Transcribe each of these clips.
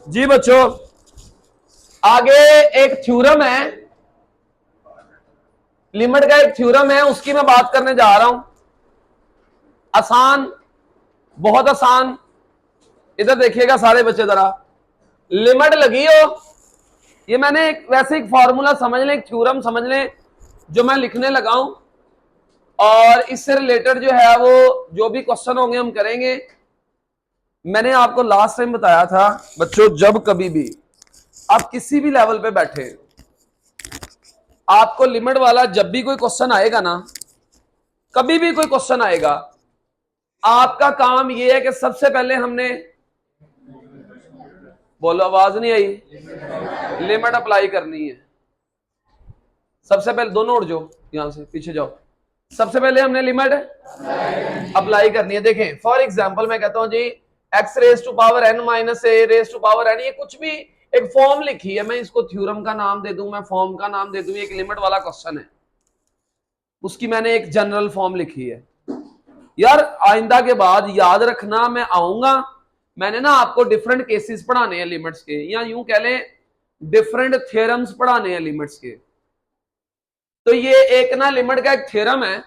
जी बच्चों, आगे एक थ्योरम है, लिमिट का एक थ्योरम है, उसकी मैं बात करने जा रहा हूं। आसान, बहुत आसान। इधर देखिएगा सारे बच्चे जरा। लिमिट लगी हो, ये मैंने एक वैसे एक फॉर्मूला समझ लें, एक थ्योरम समझ लें जो मैं लिखने लगा हूं, और इससे रिलेटेड जो है वो जो भी क्वेश्चन होंगे हम करेंगे। मैंने आपको लास्ट टाइम बताया था बच्चों, जब कभी भी आप किसी भी लेवल पे बैठे, आपको लिमिट वाला जब भी कोई क्वेश्चन आएगा ना, कभी भी कोई क्वेश्चन आएगा, आपका काम यह है कि सबसे पहले हमने, बोलो आवाज नहीं आई, लिमिट अप्लाई करनी है। सबसे पहले दोनों उड़ जाओ, यहां से पीछे जाओ। सबसे पहले हमने लिमिट अप्लाई करनी है। देखें फॉर एग्जांपल मैं कहता हूं जी x raise to power n minus A raise to power n, ये कुछ भी एक फॉर्म लिखी है, मैं इसको थ्योरम का नाम दे दूं, मैं फॉर्म का नाम दे दूं, एक लिमिट वाला क्वेश्चन है, उसकी मैंने एक जनरल फॉर्म लिखी है। यार आइंदा के बाद याद रखना, मैं आऊंगा, मैंने ना आपको डिफरेंट केसेस पढ़ाने हैं लिमिट्स के, या यूं कह लें डिफरेंट थ्योरम्स पढ़ाने हैं लिमिट्स के। तो ये एक ना लिमिट का एक थ्योरम है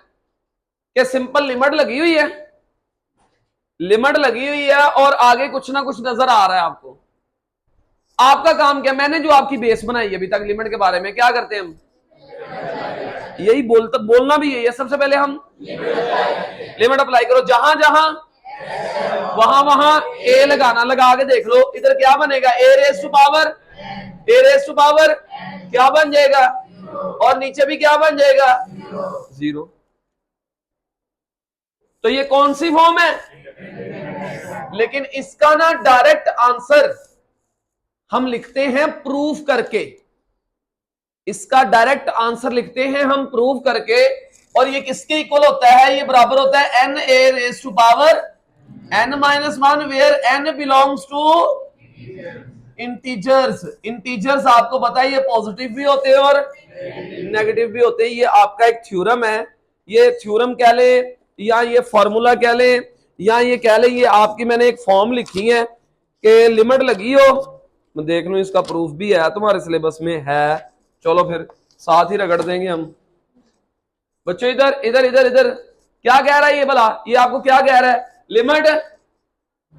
कि सिंपल लिमिट लगी हुई है, लिमिट लगी हुई है और आगे कुछ ना कुछ नजर आ रहा है आपको। आपका काम क्या, मैंने जो आपकी बेस बनाई है अभी तक लिमिट के बारे में, क्या करते हैं हम, यही बोलना भी यही है। सबसे पहले हम लिमिट अप्लाई करो, जहां जहां वहां वहां ए लगाना, लगा के देख लो इधर क्या बनेगा, a raise to power, a raise to power क्या बन जाएगा, और नीचे भी क्या बन जाएगा, 0। तो ये कौन सी फॉर्म है, लेकिन इसका ना डायरेक्ट आंसर हम लिखते हैं प्रूफ करके, इसका डायरेक्ट आंसर लिखते हैं हम प्रूफ करके। और ये किसके इक्वल होता है, ये बराबर होता है n a raise to power n minus 1, where n belongs to integers. Integers आपको पता है ये पॉजिटिव भी होते हैं और नेगेटिव भी होते हैं। ये आपका एक थ्योरम है, ये थ्योरम कह ले या ये फॉर्मूला कह ले या ये कह ले, ये आपकी मैंने एक फॉर्म लिखी है कि लिमिट लगी हो। मैं देख लूं इसका प्रूफ भी है, तुम्हारे सिलेबस में है, चलो फिर साथ ही रगड़ देंगे हम। बच्चों इधर इधर इधर इधर क्या कह रहा है ये भला, ये आपको क्या कह रहा है, लिमिट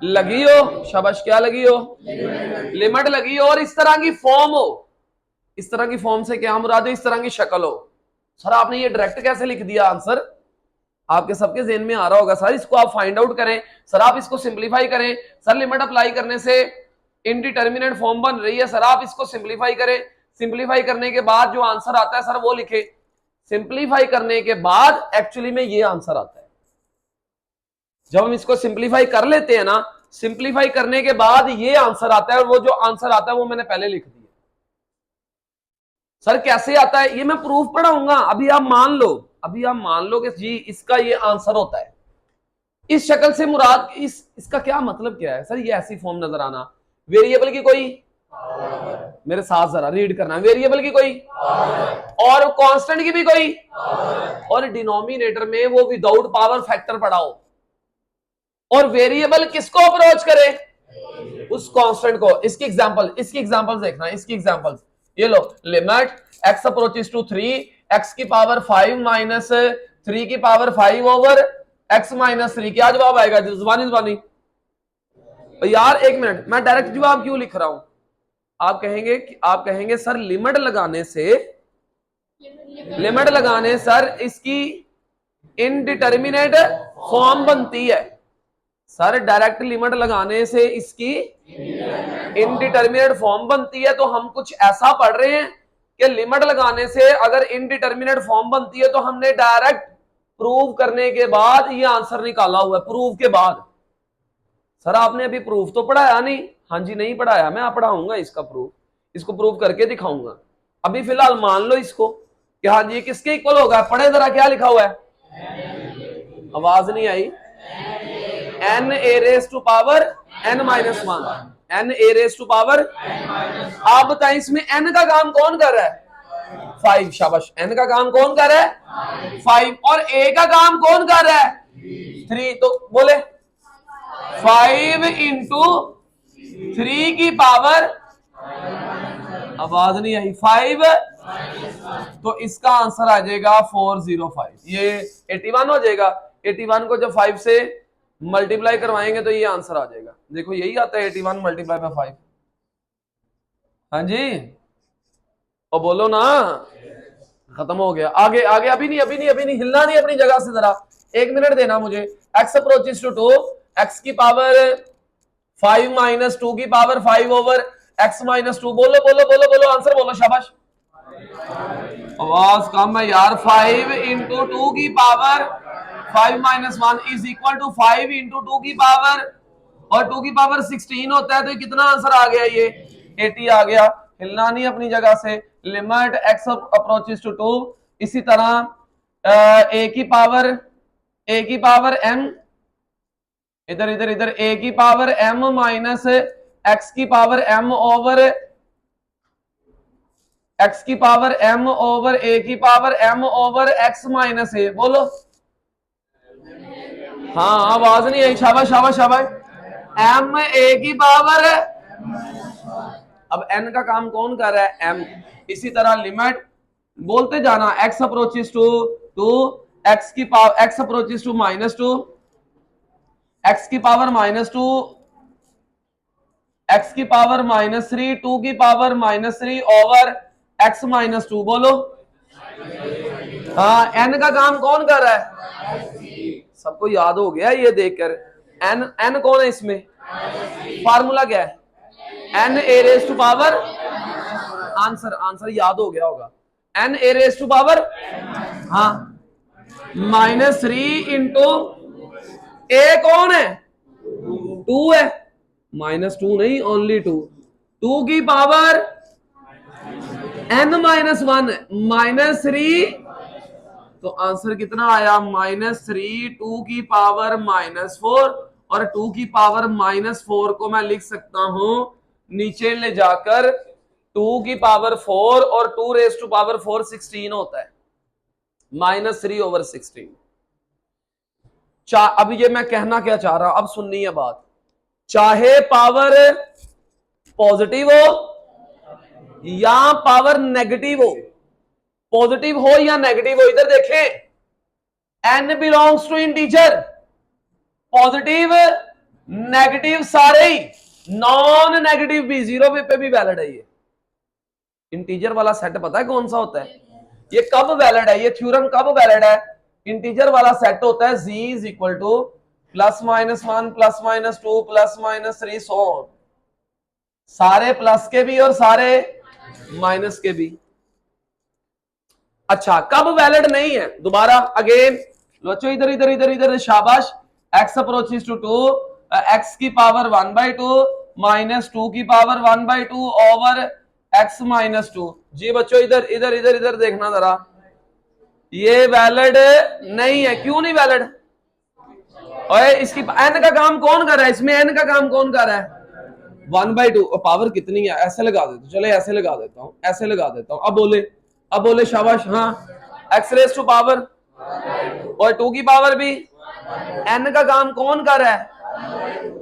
लगी हो, शाबाश, क्या लगी हो, लिमिट लगी हो, और इस तरह की फॉर्म हो। इस तरह की फॉर्म से क्या मुराद है, इस तरह की शक्ल हो। सर आपने ये डायरेक्ट कैसे लिख दिया, आंसर आपके सबके ज़हन में आ रहा होगा, सर इसको आप फाइंड आउट करें, सर आप इसको सिंप्लीफाई करें, सर लिमिट अप्लाई करने से इनडिटर्मिनेट फॉर्म बन रही है, सर आप इसको सिंप्लीफाई करें, सिंप्लीफाई करने के बाद जो आंसर आता है सर वो लिखे। सिंप्लीफाई करने के बाद एक्चुअली में ये आंसर आता है। जब हम इसको सिंप्लीफाई कर लेते हैं ना, सिंप्लीफाई करने के बाद ये आंसर आता है, और वो जो आंसर आता है वो मैंने पहले लिख दिया। सर कैसे आता है, ये मैं प्रूफ पढ़ाऊंगा, अभी आप मान लो, अभी आप मान लो कि जी इसका ये आंसर होता है इस शक्ल से, मुराद इसका क्या मतलब क्या है सर, ये ऐसी फॉर्म नजर आना, वेरिएबल की कोई, मेरे साथ जरा रीड करना, वेरिएबल की कोई और कांस्टेंट की भी कोई, और डिनोमिनेटर में वो विदाउट पावर फैक्टर पढ़ाओ, और वेरिएबल किसको अप्रोच करे, उस कांस्टेंट को। इसकी एग्जांपल्स देखना, इसकी एग्जांपल्स ये लो, limit x approaches to 3, x की पावर 5 माइनस 3 की पावर 5 ओवर x माइनस 3, क्या जवाब आएगा, जुबानी यार एक मिनट, मैं डायरेक्ट जवाब क्यों लिख रहा हूं, आप कहेंगे सर लिमिट लगाने सर इसकी इनडिटर्मिनेट फॉर्म बनती है। सर डायरेक्ट लिमिट लगाने से इसकी इनडिटर्मिनेट फॉर्म बनती है, तो हम कुछ ऐसा पढ़ रहे हैं कि लिमिट लगाने से अगर इनडिटर्मिनेट फॉर्म बनती है तो हमने डायरेक्ट प्रूव करने के बाद ये आंसर निकाला हुआ है, प्रूव के बाद। सर आपने अभी प्रूफ तो पढ़ाया नहीं, हाँ जी नहीं पढ़ाया, मैं पढ़ाऊंगा इसका प्रूफ, इसको प्रूव करके दिखाऊंगा। अभी फिलहाल मान लो इसको कि हाँ जी किसके इक्वल होगा, पढ़े जरा क्या लिखा हुआ है, आवाज नहीं आई, n a raise to power n minus 1, n a raise to power. आप बताएं इसमें n का काम कौन कर रहा है, 5, शाबाश, n का काम कौन कर रहा है 5, और a का काम कौन कर रहा है 3, तो बोले 5 इंटू 3 की पावर, आवाज नहीं आई, 5, तो इसका आंसर आ जाएगा 405। ये 81 हो जाएगा। 81 को जब 5 से मल्टीप्लाई करवाएंगे तो ये आंसर आ जाएगा। देखो यही आता है 81 मल्टीप्लाई बाय 5। हाँ जी, और बोलो ना, खत्म हो गया। आगे आगे, अभी नहीं अभी नहीं अभी नहीं, हिलना नहीं अपनी जगह से, जरा 1 मिनट देना मुझे। x अप्रोचेस टू 2, x की पावर 5 माइनस 2 की पावर 5 ओवर x माइनस 2। बोलो बोलो बोलो बोलो, आंसर बोलो, शाबाश। आवाज कम है यार। 5 इंटू 2 की power 5 minus 1 is equal to 5 into 2 की पावर, और 2 की पावर 16 होता है, तो कितना आंसर आ गया? ये 80 आ गया। हिलना नहीं अपनी जगह से। लिमिट x अप्रोचेस टू 2, इसी तरह a की पावर m, इधर इधर इधर, a की पावर m माइनस x की पावर m ओवर x की पावर m ओवर a की power m over x minus a। बोलो हाँ, आवाज नहीं आई, शाबाश शाबाश शाबाश। m a की पावर, अब n का काम कौन कर रहा है? m। इसी तरह लिमिट बोलते जाना, x अप्रोचेस टू 2, x की power, x approaches to -2, x की पावर -2, x की पावर -3, 2 की पावर -3 ओवर x -2। बोलो हाँ, n का काम कौन कर रहा है? सबको याद हो गया ये देखकर। n कौन है इसमें? फार्मूला क्या है? n a raise to power, answer याद हो गया होगा, n a raise to power, हाँ, -3 इंटू a कौन है? 2 है, -2 नहीं, ओनली 2। 2 की पावर n माइनस 1, -3, तो आंसर कितना आया? -3, 2 की पावर -4, और 2 की पावर -4 को मैं लिख सकता हूं नीचे ले जाकर 2 की पावर 4, और 2 रेज टू पावर 4 16 होता है, -3 ओवर 16। अभी ये मैं कहना क्या चाह रहा हूं, अब सुननी है बात। चाहे पावर पॉजिटिव हो या पावर नेगेटिव हो, पॉजिटिव हो या नेगेटिव हो, इधर देखें, n belongs to integer, positive negative सारे ही, नॉन नेगेटिव भी, जीरो पे भी वैलिड है। ये इंटीजर वाला सेट पता है कौन सा होता है? ये कब वैलिड है? ये थ्योरम कब वैलिड है? इंटीजर वाला सेट होता है z is equal to +-1 +-2 +-3 so on, सारे प्लस के भी और सारे माइनस के भी। अच्छा, कब वैलिड नहीं है? दोबारा अगेन बच्चों, इधर इधर इधर इधर, शाबाश। x अप्रोचेस टू 2, x की पावर 1/2 -2 की पावर 1/2 ओवर x -2। जी बच्चों, इधर इधर इधर इधर देखना जरा, ये वैलिड नहीं है। क्यों नहीं वैलिड? ओए, इसकी n का काम कौन कर रहा है? इसमें n का काम कौन कर रहा है? 1/2। और पावर कितनी है? ऐसे लगा देता हूं, चले ऐसे लगा देता हूं, ऐसे लगा देता हूं। अब बोले शाबाश। हाँ, x रेज टू पावर और 2 की पावर भी, n का काम कौन कर रहा है?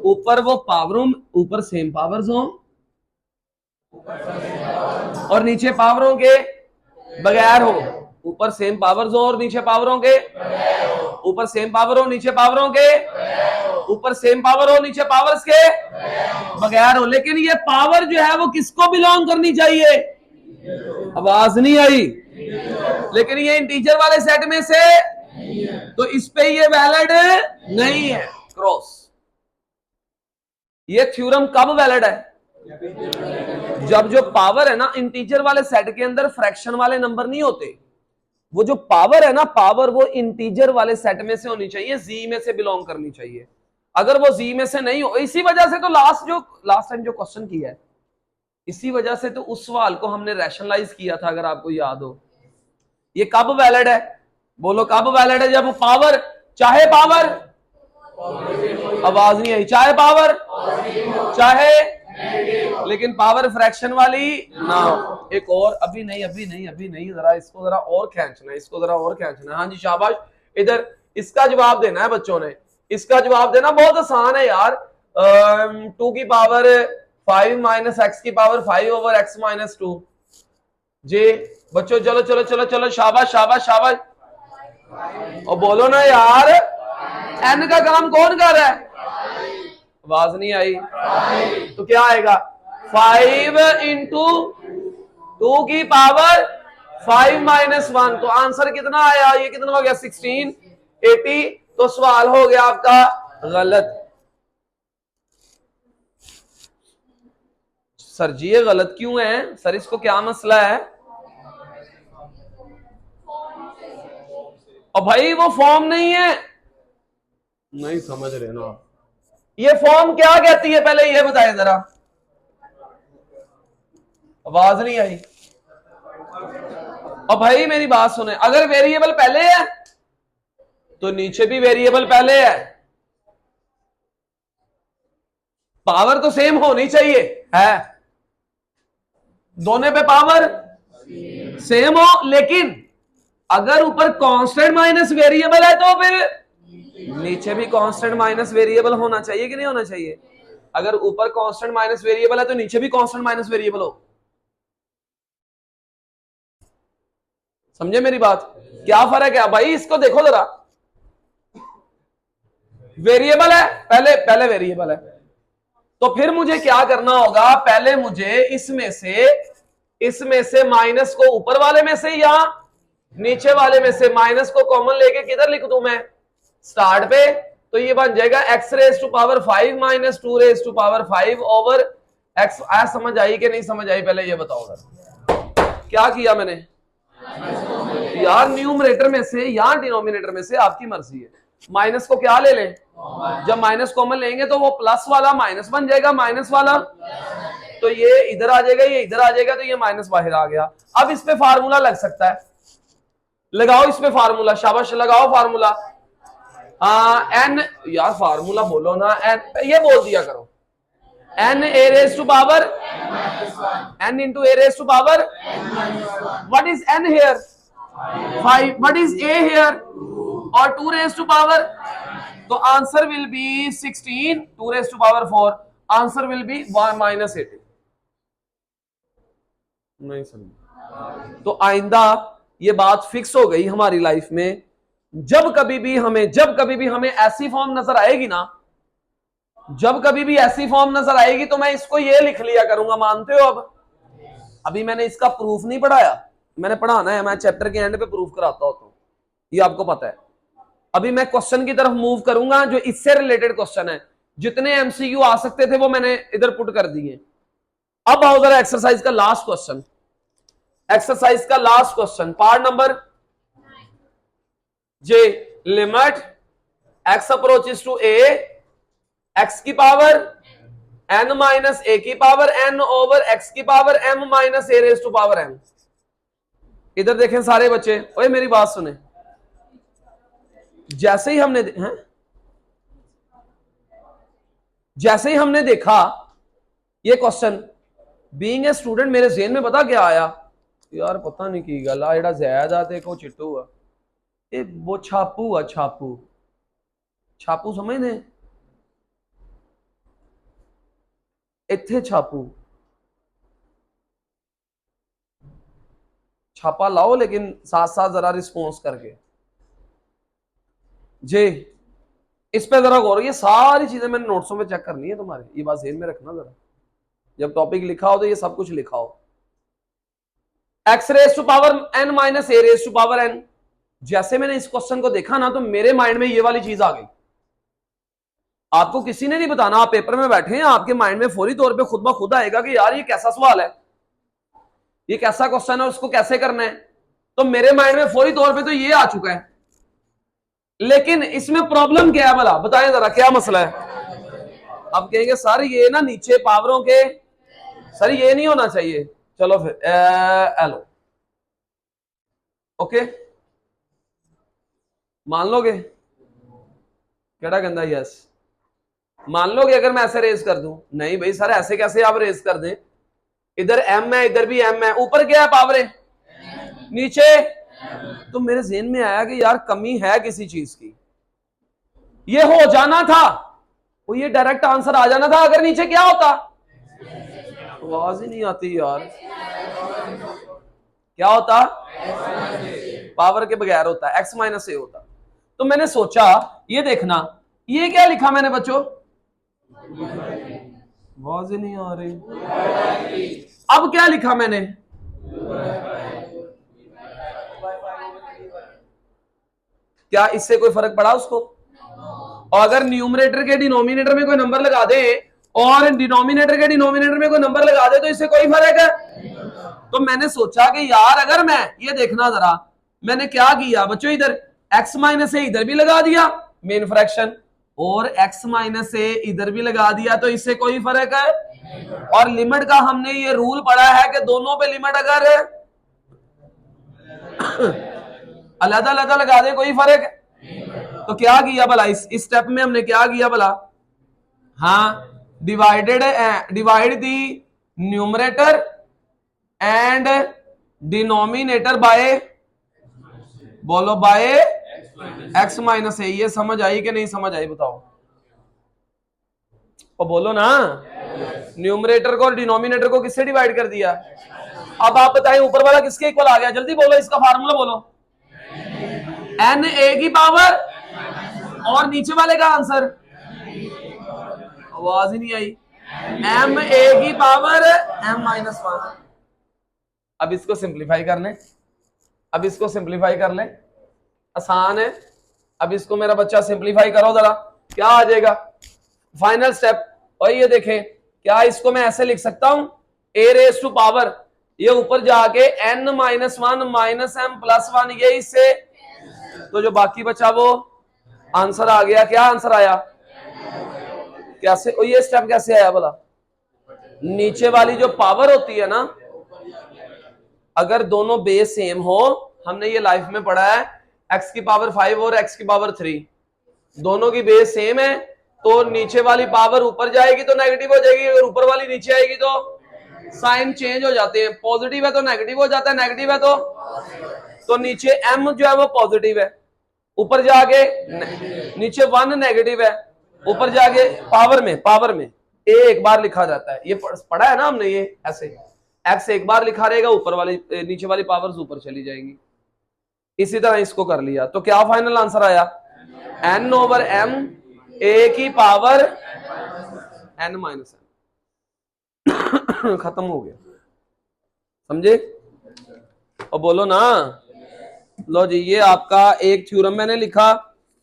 ऊपर वो पावरों, ऊपर सेम पावर्स हो और नीचे पावरों के बगैर हो, ऊपर सेम पावर्स हो और नीचे पावरों के, ऊपर सेम पावर हो नीचे पावरों के, ऊपर सेम पावर हो नीचे पावर्स के बगैर हो। लेकिन ये पावर जो है वो किसको बिलोंग करनी चाहिए? आवाज नहीं आई। लेकिन ये इंटीजर वाले सेट में से, तो इस पे ये वैलिड नहीं है। क्रॉस। ये थ्योरम कब वैलिड है? जब जो पावर है ना इंटीजर वाले सेट के अंदर, फ्रैक्शन वाले नंबर नहीं होते। वो जो पावर है ना, पावर वो इंटीजर वाले सेट में से होनी चाहिए, जी में से बिलोंग करनी चाहिए। अगर वो जी में से नहीं हो, इसी वजह से तो लास्ट टाइम जो क्वेश्चन किया है, इसी वजह से तो उस सवाल को हमने रैशनलाइज किया था, अगर आपको याद हो। ये कब वैलिड है? बोलो कब वैलिड है? जब पावर, चाहे पावर, आवाज नहीं आई, चाहे पावर, चाहे, लेकिन पावर फ्रैक्शन वाली ना हो। एक और, अभी नहीं, जरा इसको जरा और खींचना, इसको जरा और खींचना। हाँ जी, शाबाश। इधर इसका जवाब देना है बच्चों ने, इसका जवाब देना बहुत आसान है यार। 2 की पावर 5 माइनस एक्स की पावर 5 ओवर एक्स माइनस 2। जी बच्चों चलो चलो चलो चलो, शाबाश शाबाश शाबाश, और बोलो ना यार, एन का काम कौन कर रहा है? आवाज नहीं आई तो क्या आएगा? 5 इंटू 2 की पावर 5 माइनस 1। तो आंसर कितना आया? ये कितना हो गया? 16 80। तो सवाल हो गया आपका गलत। सर जी ये गलत क्यों है? सर इसको क्या मसला है? और भाई वो फॉर्म नहीं है, नहीं समझ रहे ना। ये फॉर्म क्या कहती है पहले ये बताएं जरा। आवाज नहीं आई। और भाई मेरी बात सुने, अगर वेरिएबल पहले है तो नीचे भी वेरिएबल पहले है। पावर तो सेम होनी चाहिए है, दोनों पे पावर सेम हो, लेकिन अगर ऊपर कांस्टेंट माइनस वेरिएबल है तो फिर नीचे भी कांस्टेंट माइनस वेरिएबल होना चाहिए कि नहीं होना चाहिए? अगर ऊपर कांस्टेंट माइनस वेरिएबल है तो नीचे भी कांस्टेंट माइनस वेरिएबल हो। समझे मेरी बात? क्या फर्क है भाई? इसको देखो जरा, वेरिएबल है पहले, पहले वेरिएबल है तो फिर मुझे क्या करना होगा? पहले मुझे इसमें से माइनस को ऊपर वाले में से या नीचे वाले में से माइनस को कॉमन लेके किधर लिख दूं मैं? स्टार्ट पे। तो ये बन जाएगा x raise to power 5 minus 2 raise to power 5 over x। समझ आई कि नहीं समझ आई? पहले ये बताओ क्या किया मैंने यार? न्यूमरेटर में से या डिनोमिनेटर में से, आपकी मर्जी है। माइनस को क्या ले लें? जब माइनस कॉमन लेंगे तो वो प्लस वाला माइनस बन जाएगा, माइनस वाला तो ये इधर आ जाएगा, ये इधर आ जाएगा, तो ये माइनस बाहर आ गया। अब इस पे फार्मूला लग सकता है, लगाओ इस पे फार्मूला, शाबाश लगाओ फार्मूला। एन, यार फार्मूला बोलो ना, एन ये बोल दिया करो, n a raise to power n into a raise to power, what is n here? 5। What is a here? और 2 रेज टू पावर, तो answer will be 16, 2 raise to power 4, answer will be minus 80। नहीं समझ तो आइंदा ये बात fix हो गई हमारी लाइफ में। जब कभी भी हमें ऐसी फॉर्म नजर आएगी ना, जब कभी भी ऐसी फॉर्म नजर आएगी तो मैं इसको ये लिख लिया करूंगा, मानते हो? अब अभी मैंने इसका प्रूफ नहीं पढ़ाया, मैंने पढ़ाना है, मैं चैप्टर के एंड पे प्रूफ कराता होता हूं, ये आपको पता है। अभी मैं क्वेश्चन की तरफ मूव करूंगा जो इससे रिलेटेड क्वेश्चन है। जितने एमसीक्यू आ सकते थे वो मैंने इधर पुट कर दिए। अब आओ जरा एक्सरसाइज का लास्ट क्वेश्चन, एक्सरसाइज का last question, part number J. Limit X approaches to A, X की पावर एन माइनस ए की पावर एन ओवर एक्स की power M minus A raise to power M. इधर देखें सारे बच्चे, ओए मेरी बात सुने, जैसे ही हमने देखा ये क्वेश्चन, बीइंग ए स्टूडेंट मेरे ज़हन में पता क्या आया? यार पता नहीं की गल आ, ज़ैद आते को चिट्टू हुआ, वो छापू हुआ, छापू समझने? इत्थे छापू, छापा लाओ लेकिन साथ साथ जरा रिस्पॉन्स करके जे। इस पे जरा गौर, ये सारी चीजें मैंने नोट्सों में चेक करनी है तुम्हारे, ये बात ध्यान में रखना जरा, जब टॉपिक लिखा हो तो ये सब कुछ लिखा हो। X raise to power N minus A raise to power n. जैसे मैंने इस क्वेश्चन को देखा ना तो मेरे माइंड में ये वाली चीज आ गई। आपको किसी ने नहीं बताना, आप पेपर में बैठे हैं, आपके माइंड में फौरी तौर पे खुद ब खुद आएगा कि यार ये कैसा सवाल है, ये कैसा क्वेश्चन है, उसको कैसे करना है। तो मेरे माइंड में फौरी तौर पे तो ये आ चुका है, लेकिन इसमें प्रॉब्लम क्या है भला, बताएं जरा क्या मसला है? अब कहेंगे सर ये ना नीचे पावरों के, सर ये नहीं होना चाहिए। चलो फिर एलो, ओके मान लोगे? केड़ा कहता यस, मान लोगे अगर मैं ऐसे रेज कर दूं? नहीं भाई सर ऐसे कैसे आप रेज कर दें, इधर एम है इधर भी एम है, ऊपर क्या है पावरें, नीचे। तो मेरे ज़हन में आया कि यार कमी है किसी चीज की, ये हो जाना था, वो ये डायरेक्ट आंसर आ जाना था अगर नीचे क्या होता, आवाज ही नहीं आती यार। क्या होता? पावर के बगैर होता है, x माइनस ए होता। तो मैंने सोचा ये देखना, ये क्या लिखा मैंने बच्चों? आवाज ही नहीं आ रही। अब क्या लिखा मैंने? क्या इससे कोई फर्क पड़ा उसको? और अगर न्यूमरेटर के डिनोमिनेटर में कोई नंबर लगा दे और डिनोमिनेटर के डिनोमिनेटर में कोई नंबर लगा दे तो इससे कोई फर्क है? तो मैंने सोचा कि यार अगर मैं, ये देखना जरा, मैंने क्या किया बच्चों, इधर x माइनस ए इधर भी लगा दिया मेन फ्रैक्शन, और x माइनस ए इधर भी लगा दिया, तो इससे कोई फर्क है? और लिमिट का हमने ये रूल पढ़ा है कि दोनों पे लिमिट अगर अलग अलग लगा दे कोई फर्क है? तो क्या किया भला इस स्टेप में हमने क्या किया भला? हाँ, divide the numerator and denominator by, बोलो बाय x माइनस ए। ये समझ आई कि नहीं समझ आई बताओ? और बोलो ना, न्यूमरेटर को और डिनोमिनेटर को किससे डिवाइड कर दिया? अब आप बताएं ऊपर वाला किसके इक्वल आ गया? जल्दी बोलो, इसका फार्मूला बोलो। n a की पावर, और नीचे वाले का आंसर, आवाज ही नहीं आई, m a की पावर m माइनस 1। अब इसको सिंप्लीफाई कर ले, अब इसको सिंप्लीफाई कर ले, आसान है। अब इसको मेरा बच्चा सिंप्लीफाई करो जरा, क्या आ जाएगा फाइनल स्टेप? और ये देखें, क्या इसको मैं ऐसे लिख सकता हूं, a रेज टू पावर, ये ऊपर जाके n minus 1 minus m plus 1, ये इससे, तो जो बाकी बचा वो आंसर आ गया। क्या आंसर आया? कैसे? और ये स्टेप कैसे आया बोला? नीचे वाली जो पावर होती है ना, अगर दोनों बेस सेम हो, हमने ये लाइफ में पढ़ा है, x की पावर 5 और x की पावर 3, दोनों की बेस सेम है, तो नीचे वाली पावर ऊपर जाएगी तो नेगेटिव हो जाएगी, और ऊपर वाली नीचे आएगी तो साइन चेंज हो जाते हैं। पॉजिटिव है तो नेगेटिव हो जाता है, नेगेटिव है तो नीचे m जो है वो पॉजिटिव है, ऊपर जाके नीचे 1 नेगेटिव है, ऊपर जाके पावर में a एक बार लिखा जाता है। ये पढ़ा है ना हमने, ये ऐसे x एक बार लिखा रहेगा, ऊपर वाली नीचे वाली पावर्स ऊपर चली जाएंगी। इसी तरह इसको कर लिया, तो क्या फाइनल आंसर आया? n ओवर m a की पावर n माइनस m। खत्म हो गया, समझे? और बोलो ना, लो जी, ये आपका एक थ्योरम मैंने लिखा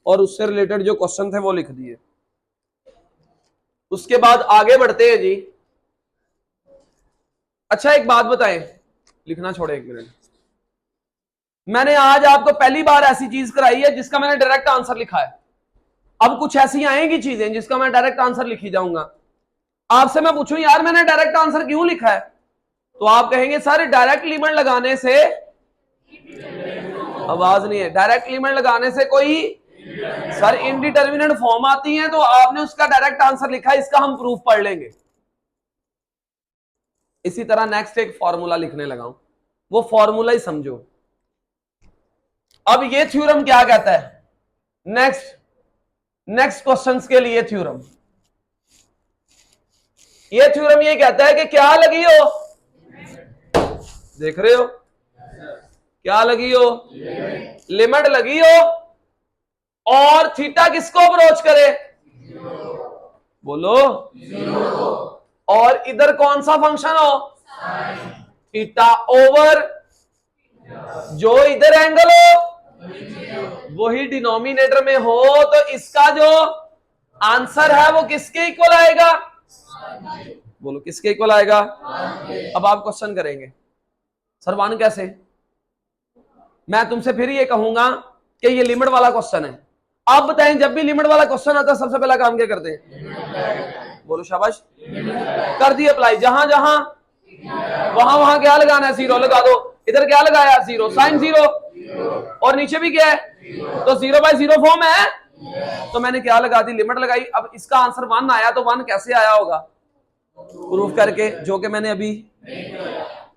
और उससे रिलेटेड जो क्वेश्चन थे वो लिख दिए। उसके बाद आगे बढ़ते हैं जी। अच्छा एक बात बताएं, लिखना छोड़े एक मिनट, मैंने आज आपको पहली बार ऐसी चीज कराई है जिसका मैंने डायरेक्ट आंसर लिखा है। अब कुछ ऐसी आएंगी चीजें जिसका मैं डायरेक्ट आंसर लिखी जाऊंगा। आपसे मैं पूछूं यार मैंने डायरेक्ट आंसर क्यों लिखा है, तो आप कहेंगे सर डायरेक्ट लिमिट लगाने से, आवाज नहीं है, डायरेक्ट लिमिट लगाने से कोई सर इनडिटर्मिनेट फॉर्म आती है, तो आपने उसका डायरेक्ट आंसर लिखा है, इसका हम प्रूफ पढ़ लेंगे। इसी तरह नेक्स्ट एक फॉर्मूला लिखने लगाऊं, वो फॉर्मूला ही समझो। अब ये थ्योरम क्या कहता है? नेक्स्ट क्वेश्चंस के लिए थ्योरम, ये थ्योरम ये कहता है कि क्या लगी हो, देख रहे हो, क्या लगी हो? लिमिट लगी हो, और थीटा किसको अप्रोच करे? बोलो। और इधर कौन सा फंक्शन हो? थीटा ओवर जो इधर एंगल हो वही डिनोमिनेटर में हो, तो इसका जो आंसर है वो किसके इक्वल आएगा? बोलो किसके इक्वल आएगा? अब आप क्वेश्चन करेंगे सर 1 कैसे? मैं तुमसे फिर ये कहूंगा कि ये लिमिट वाला क्वेश्चन है। आप बताएं जब भी लिमिट वाला क्वेश्चन आता है सबसे पहला काम क्या करते हैं? बोलो शाबाश, कर दिए अप्लाई, जहां जहां वहां क्या लगाना है? 0 लगा दो। इधर क्या लगाया? 0, साइन 0, और नीचे भी क्या है? तो 0/0 फॉर्म है, तो मैंने क्या लगा दी? लिमिट लगाई। अब इसका आंसर 1 आया, तो 1 कैसे आया होगा? प्रूफ करके, जो कि मैंने अभी,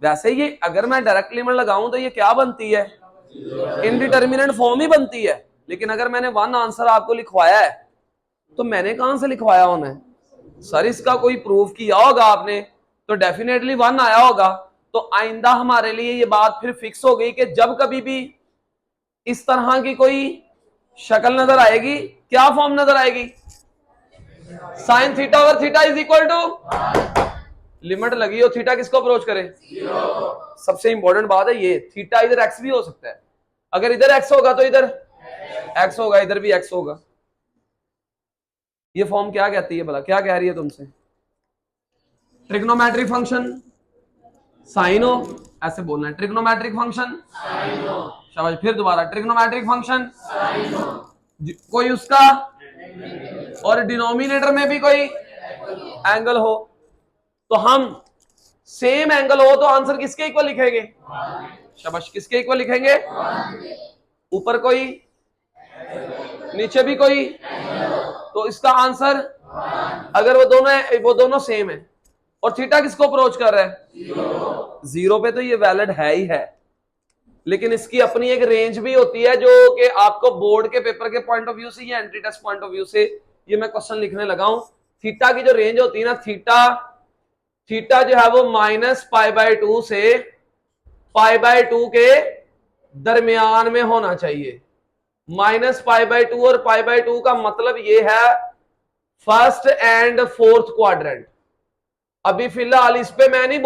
वैसे ये अगर मैं डायरेक्ट लिमिट लगाऊं तो ये क्या बनती है? इनडिटर्मिनेट फॉर्म ही बनती है। लेकिन अगर मैंने 1 आंसर आपको लिखवाया है, तो मैंने कहां से लिखवाया होना है? सर इसका कोई प्रूफ किया होगा आपने, तो तो डेफिनेटली 1 आया होगा। तो आइंदा हमारे लिए ये बात फिर फिक्स हो गई कि जब कभी भी इस तरह की कोई शक्ल नजर आएगी, क्या फॉर्म नजर आएगी, sine theta over theta is equal to, limit लगी हो थीटा किसको अप्रोच करे, 0। सबसे इंपॉर्टेंट बात है ये, थीटा इधर एक्स भी हो सकता है, अगर इधर एक्स होगा तो इधर एक्स होगा, इधर भी एक्स होगा। ये फॉर्म क्या कहती है भला, क्या कह रही है तुमसे, ट्रिग्नोमेट्रिक फंक्शन साइन हो, ऐसे बोलना है, ट्रिग्नोमेट्रिक फंक्शन साइन हो। शाबाश, फिर दोबारा, ट्रिग्नोमेट्रिक फंक्शन साइन हो, कोई उसका और डिनोमिनेटर में भी कोई एंगल हो, तो हम सेम एंगल हो तो आंसर किसके इक्वल लिखेंगे, शाबाश, किसके इक्वल लिखेंगे, ऊपर कोई नीचे भी कोई, तो इसका आंसर अगर वो दोनों सेम है और थीटा किसको अप्रोच कर रहा है, 0 पे, तो ये वैलिड है ही है। लेकिन इसकी अपनी एक रेंज भी होती है जो कि आपको बोर्ड के पेपर के पॉइंट ऑफ व्यू से या entry test point of view से ये मैं क्वेश्चन लिखने लगा हूं। थीटा की जो रेंज होती है ना, थीटा जो है वो -π/2 से π/2 के दरमियान में होना चाहिए। -π/2 और π/2 का मतलब ये है फर्स्ट एंड फोर्थ क्वाड्रेंट। अभी फिलहाल इस पे मैं नहीं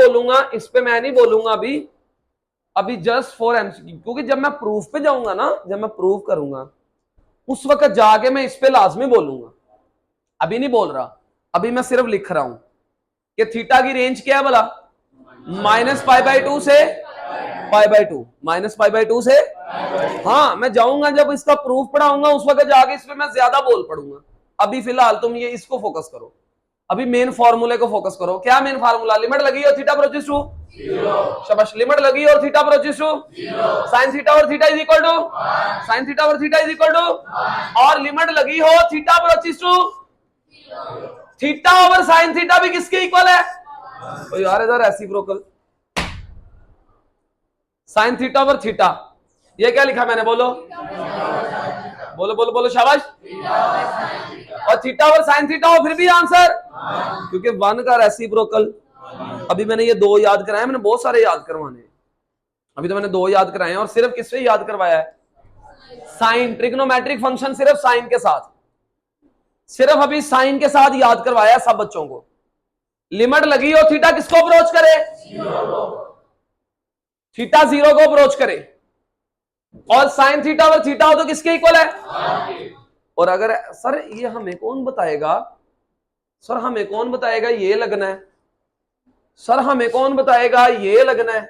बोलूंगा अभी जस्ट फॉर एमसीक्यू, क्योंकि जब मैं प्रूफ पे जाऊंगा ना, जब मैं प्रूफ करूंगा उस वक्त जाके मैं इस पे लाजमी बोलूंगा, अभी नहीं बोल रहा, अभी मैं सिर्फ लिख रहा हूं कि थीटा की रेंज क्या है भला, -π/2 से π/2, -π/2 से, हाँ मैं जाऊंगा जब इसका प्रूफ पढ़ाऊंगा उस वक्त जाके इस पे मैं ज्यादा बोल पड़ूंगा। अभी फिलहाल तुम ये इसको फोकस करो, अभी मेन फॉर्मूले को फोकस करो। क्या मेन फार्मूला, लिमिट लगी और थीटा अप्रोचेस टू 0, शाबाश, लिमिट लगी और theta approaches to 0, sine theta और theta is equal to, sine theta और थीटा इज इक्वल टू, और लिमिट लगी हो theta approaches to, theta over sine theta भी किसके इक्वल है, तो यार इधर reciprocal, sine theta over theta, ये क्या लिखा मैंने, बोलो बोलो बोलो बोलो, शाबाश, और थीटा ओवर साइन थीटा हो फिर भी आंसर, क्योंकि 1 का रेसिप्रोकल, अभी मैंने ये 2 याद कराए, मैंने बहुत सारे याद करवाने, अभी तो मैंने 2 याद कराए हैं, और सिर्फ किससे याद करवाया है, साइन, ट्रिग्नोमेट्रिक फंक्शन सिर्फ साइन के साथ, सिर्फ अभी साइन के साथ याद करवाया सब बच्चों को। लिमिट लगी और थीटा किसको अप्रोच करे, थीटा 0 को अप्रोच करे, और साइन थीटा और थीटा हो तो किसके इक्वल है, और अगर सर ये हमें कौन बताएगा, सर हमें कौन बताएगा ये लगना है, सर हमें कौन बताएगा ये लगना है,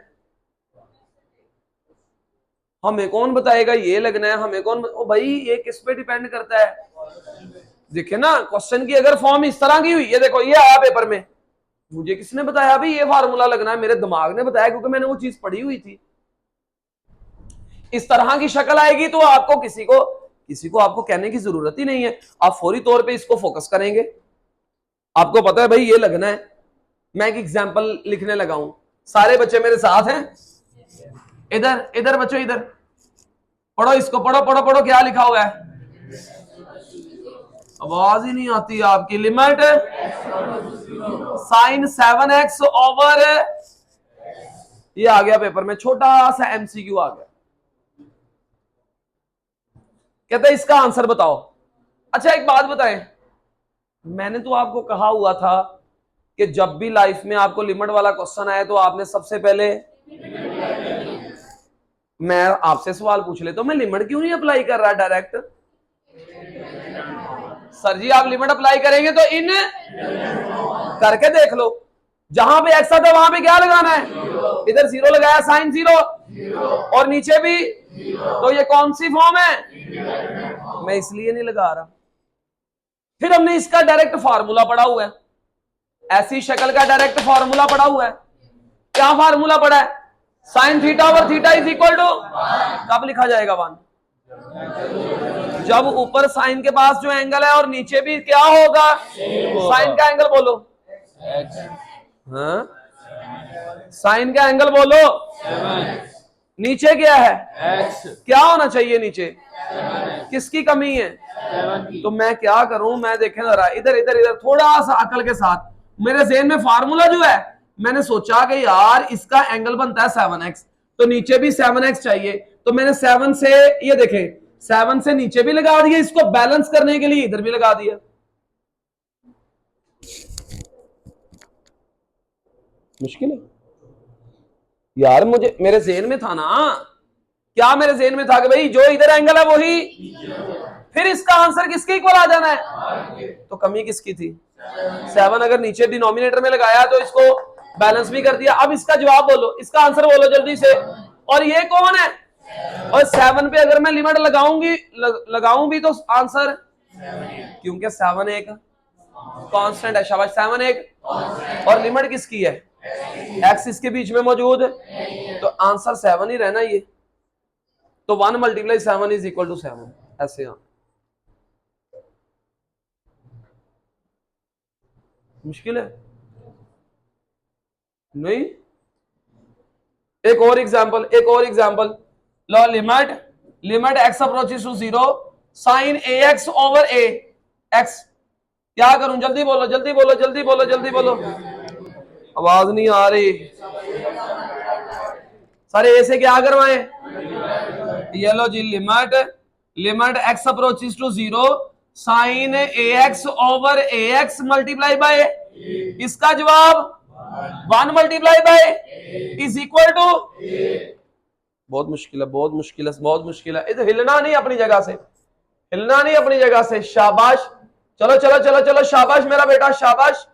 हमें कौन बताएगा ये लगना है, हमें कौन, ओ भाई ये किस पे डिपेंड करता है, देखिए ना क्वेश्चन की अगर फॉर्म इस तरह की हुई, ये देखो ये आया पेपर में, मुझे किसने बताया भाई ये फार्मूला लगना है, मेरे दिमाग ने बताया क्योंकि मैंने वो चीज पढ़ी हुई थी। इस तरह की शक्ल आएगी तो आपको किसी को आपको कहने की जरूरत ही नहीं है, आप फौरी तौर पे इसको फोकस करेंगे, आपको पता है भाई ये लगना है। मैं एक एग्जांपल लिखने लगा हूं, सारे बच्चे मेरे साथ हैं, इधर इधर बच्चों इधर पढ़ो, इसको पढ़ो पढ़ो पढ़ो, क्या लिखा हुआ है, आवाज ही नहीं आती आपकी, लिमिट साइन 7x ओवर, ये आ गया पेपर में, छोटा सा एमसीक्यू आ गया, कहते हैं इसका आंसर बताओ। अच्छा एक बात बताएं, मैंने तो आपको कहा हुआ था कि जब भी लाइफ में आपको लिमिट वाला क्वेश्चन आए तो आपने सबसे पहले, मैं आपसे सवाल पूछ ले तो मैं लिमिट क्यों नहीं अप्लाई कर रहा डायरेक्ट, सर जी आप लिमिट अप्लाई करेंगे तो इन करके देख लो, जहां पे एक्स आता वहां पे क्या लगाना है, इधर 0 लगाया, साइन 0 और नीचे भी, तो ये कौन सी फॉर्म है, मैं इसलिए नहीं लगा रहा। फिर हमने इसका डायरेक्ट फार्मूला पढ़ा हुआ है, ऐसी शक्ल का डायरेक्ट फार्मूला पढ़ा हुआ है, क्या फार्मूला पढ़ा है, sine theta over theta is equal to, कब लिखा जाएगा 1, जब ऊपर साइन के पास जो एंगल है और नीचे भी क्या होगा, साइन का एंगल बोलो, हाँ साइन का एंगल बोलो, नीचे क्या है, क्या होना चाहिए नीचे, किसकी कमी है, तो मैं क्या करूं, मैं देखें जरा इधर इधर इधर थोड़ा सा अकल के साथ, मेरे ज़हन में फार्मूला जो है मैंने सोचा कि यार इसका एंगल बनता है 7x, तो नीचे भी 7x चाहिए, तो मैंने 7 से, ये देखें 7 से नीचे भी लगा दिया, इसको बैलेंस करने के लिए इधर भी लगा दिया। मुश्किल है यार, मुझे मेरे ज़हन में था ना, क्या मेरे ज़हन में था कि भाई जो इधर एंगल है वही, फिर इसका आंसर किसके इक्वल आ जाना है, तो कमी किसकी थी 7, अगर नीचे डिनोमिनेटर में लगाया तो इसको बैलेंस भी कर दिया। अब इसका जवाब बोलो, इसका आंसर बोलो जल्दी से। और ये कौन है, और 7 पे अगर मैं लिमिट लगाऊं भी तो आंसर, क्योंकि 7 एक कांस्टेंट है, शाबाश 7 एक, और लिमिट किसकी है, एक्स इसके बीच में मौजूद, तो आंसर 7 ही रहना ये, तो 1 × 7 = 7, ऐसे। हाँ मुश्किल है नहीं। एक और एग्जांपल लो, limit x approaches to 0 sin ax over a x, क्या करूं, जल्दी बोलो, आवाज नहीं आ रही, सारे ए से क्या करवाएं, ये लो जी, limit x approaches to 0 sin ax over ax multiply by, इसका जवाब 1 × इज इक्वल टू, बहुत मुश्किल है। इधर हिलना नहीं अपनी जगह से, शाबाश, चलो शाबाश मेरा बेटा, शाबाश,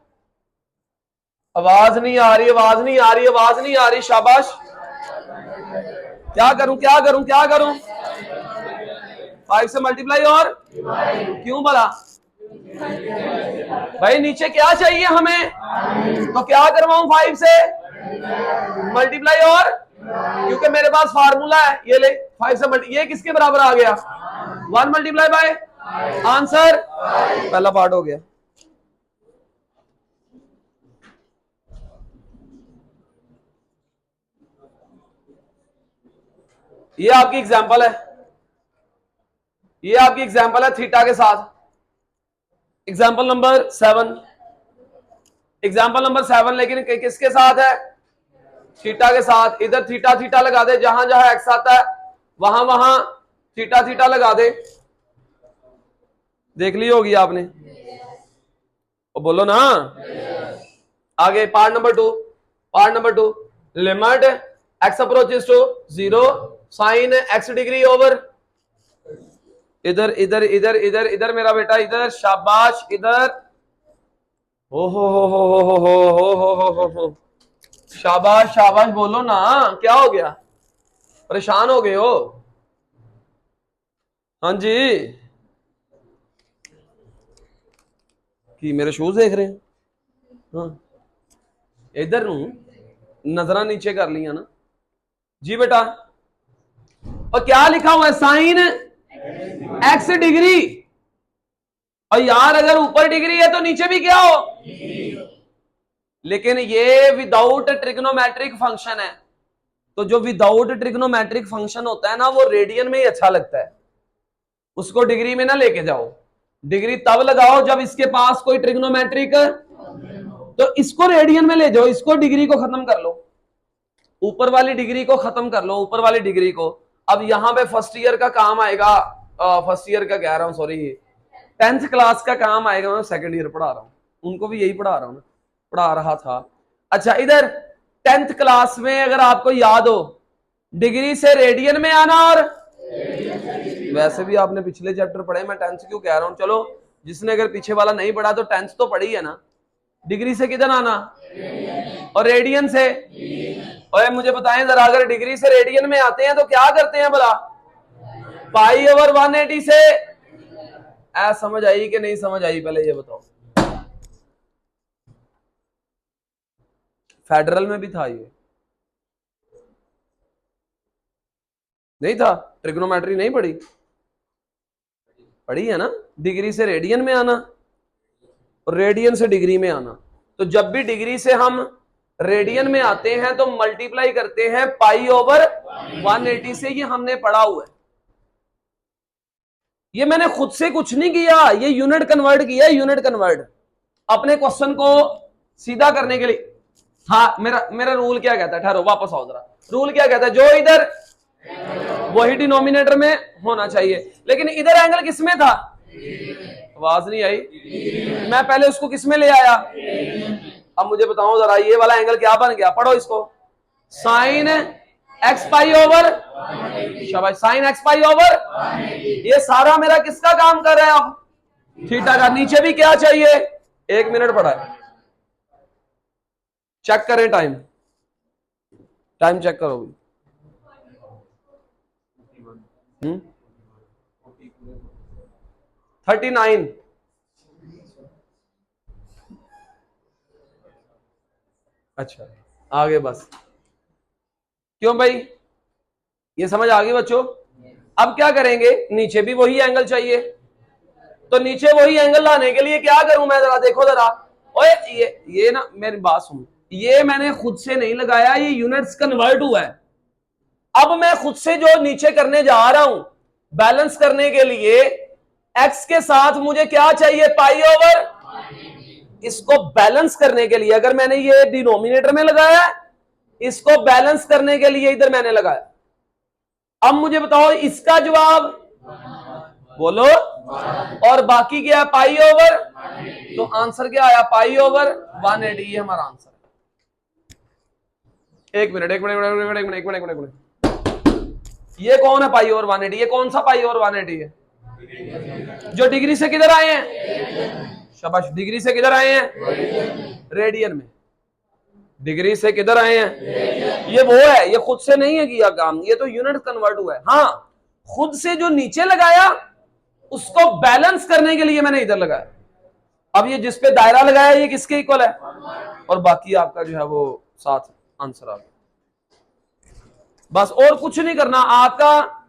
आवाज नहीं आ रही, शाबाश, क्या करूं 5 से मल्टीप्लाई, और क्यों भला भाई, नीचे क्या चाहिए हमें, तो क्या करवाऊं 5 से मल्टीप्लाई, और क्योंकि मेरे पास फार्मूला है, ये ले 5 से मल्टीप्लाई, ये किसके बराबर आ गया 1 × आंसर, पहला पार्ट हो गया। ये आपकी एग्जांपल है थीटा के साथ। एग्जांपल नंबर 7, लेकिन किसके साथ है, थीटा के साथ। इधर थीटा लगा दे, जहां जहां एक्स आता है वहां थीटा लगा दे, देख ली होगी आपने, वो बोलो ना। आगे part number two, limit x approaches to 0 sin x degree over, इधर मेरा बेटा, इधर शाबाश, इधर हो, शाबाश बोलो ना, क्या हो गया, परेशान हो गए हो, हाँ जी, कि मेरे शूज देख रहे हैं, हाँ इधर नजरा नीचे कर लिया ना जी बेटा। और क्या लिखा हुआ है, साइन एक्स डिग्री, और यार अगर ऊपर डिग्री है तो नीचे भी क्या हो, लेकिन ये विदाउट ट्रिग्नोमेट्रिक फंक्शन है, तो जो विदाउट ट्रिग्नोमेट्रिक फंक्शन होता है ना, वो रेडियन में ही अच्छा लगता है, उसको डिग्री में ना लेके जाओ, डिग्री तब लगाओ जब इसके पास कोई ट्रिग्नोमेट्रिक, तो इसको रेडियन में ले जाओ, इसको डिग्री को खत्म कर लो, ऊपर वाली डिग्री को खत्म कर लो, ऊपर वाली डिग्री को। अब यहां पे फर्स्ट ईयर का काम आएगा, फर्स्ट ईयर का कह रहा हूं, सॉरी 10th क्लास का काम आएगा, मैं सेकंड ईयर पढ़ा रहा हूं, उनको भी यही पढ़ा रहा था। अच्छा, इधर 10th क्लास में अगर आपको याद हो, डिग्री से रेडियन में आना, और वैसे भी आपने पिछले चैप्टर पढ़े, मैं 10th क्यों कह रहा हूं, चलो जिसने अगर पीछे वाला नहीं पढ़ा तो 10th तो पढ़ी है ना। डिग्री से किधर आना, और रेडियन से, और मुझे बताएं जरा, अगर डिग्री से रेडियन में आते हैं तो क्या करते हैं भला, π/180 से, समझ आई कि नहीं समझ आई, पहले ये बताओ। फेडरल में भी था ये, नहीं था, ट्रिग्नोमेट्री नहीं पढ़ी है ना, डिग्री से रेडियन में आना और रेडियन से डिग्री में आना, तो जब भी डिग्री से हम रेडियन में आते हैं तो मल्टीप्लाई करते हैं π/180 से, ये हमने पढ़ा हुआ है, ये मैंने खुद से कुछ नहीं किया, ये यूनिट कन्वर्ट किया, यूनिट कन्वर्ट अपने क्वेश्चन को सीधा करने के लिए। हाँ, मेरा मेरा रूल क्या कहता है, ठहरो वापस आओ जरा। रूल क्या कहता है, जो इधर वही डिनोमिनेटर में होना चाहिए, लेकिन इधर एंगल किसमें था, आवाज नहीं आई, मैं पहले उसको किसमें ले आया। अब मुझे बताओ जरा, ये वाला एंगल क्या बन गया, पढ़ो इसको, साइन एक्स पाई ओवर, शाबाश, साइन एक्स पाई ओवर, ये सारा मेरा किसका काम कर रहा है अब, थीटा का। नीचे भी क्या चाहिए, 1 मिनट पड़ा है, चेक करें टाइम, टाइम चेक करो भी। 39। अच्छा, आगे बस, क्यों भाई, ये समझ आ गई बच्चों। अब क्या करेंगे, नीचे भी वही एंगल चाहिए, तो नीचे वही एंगल लाने के लिए क्या करूं मैं, जरा देखो जरा, ओए ये ना मेरी बात सुन, ये मैंने खुद से नहीं लगाया, ये यूनिट्स कन्वर्ट हुआ है। अब मैं खुद से जो नीचे करने जा रहा हूं, बैलेंस करने के लिए एक्स के साथ मुझे क्या चाहिए, पाई ओवर। इसको बैलेंस करने के लिए अगर मैंने ये डिनोमिनेटर में लगाया, इसको बैलेंस करने के लिए इधर मैंने लगाया। अब मुझे बताओ इसका जवाब बोलो, और बाकी क्या है, पाई ओवर, तो आंसर क्या आया, पाई ओवर 180, ये हमारा आंसर है। एक मिनट, ये कौन है पाई ओवर 180, ये कौन सा पाई ओवर 180 है, जो डिग्री से किधर आए हैं, शाबाश, डिग्री से किधर आए हैं, रेडियन में, डिग्री से किधर आए हैं, ये वो है, ये खुद से नहीं है किया काम, ये तो यूनिट कन्वर्ट हुआ है। हाँ, खुद से जो नीचे लगाया उसको बैलेंस करने के लिए मैंने इधर लगाया। अब ये जिस पे दायरा लगाया ये किसके इक्वल है, और बाकी आपका जो है वो साथ आंसर आ गया। बस और कुछ नहीं करना, आपका